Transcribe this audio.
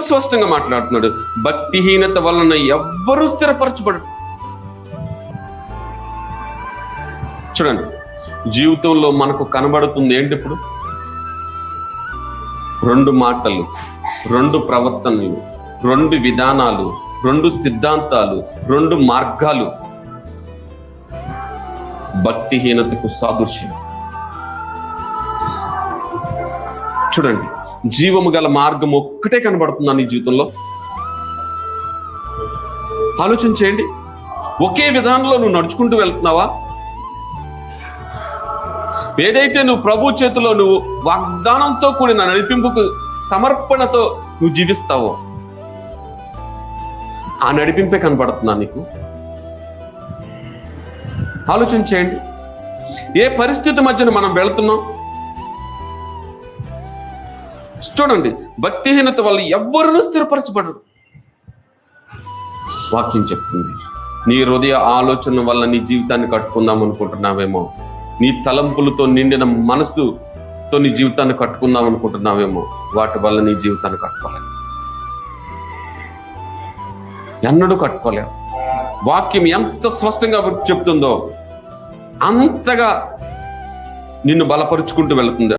స్పష్టంగా మాట్లాడుతున్నాడు, భక్తిహీనత వలన ఎవ్వరూ స్థిరపరచబడరు. చూడండి, జీవితంలో మనకు కనబడుతుంది ఏంటి? ఇప్పుడు 2 మాటలు, 2 ప్రవర్తనలు, 2 విధానాలు, 2 సిద్ధాంతాలు, 2 మార్గాలు భక్తిహీనతకు సాదృశ్యం. చూడండి, జీవము గల మార్గం ఒక్కటే కనబడుతుందా నీ జీవితంలో? ఆలోచన చేయండి. ఒకే విధానంలో నువ్వు నడుచుకుంటూ వెళ్తున్నావా? ఏదైతే నువ్వు ప్రభు చేతిలో నువ్వు వాగ్దానంతో కూడిన నడిపింపుకు సమర్పణతో నువ్వు జీవిస్తావో ఆ నడిపింపే కనబడుతుందా నీకు? ఆలోచన చేయండి. ఏ పరిస్థితి మధ్యన మనం వెళ్తున్నాం? చూడండి, భక్తిహీనత వల్ల ఎవ్వరూ స్థిరపరచబడరు. వాక్యం చెప్తుంది, నీ హృదయ ఆలోచన వల్ల నీ జీవితాన్ని కట్టుకుందాం అనుకుంటున్నావేమో, నీ తలంపులతో నిండిన మనసుతో నీ జీవితాన్ని కట్టుకుందాం అనుకుంటున్నావేమో, వాటి వల్ల నీ జీవితాన్ని కట్టుకోలేవు, ఎన్నడూ కట్టుకోలేవు. వాక్యం ఎంత స్పష్టంగా చెప్తుందో అంతగా నిన్ను బలపరుచుకుంటూ వెళుతుంది.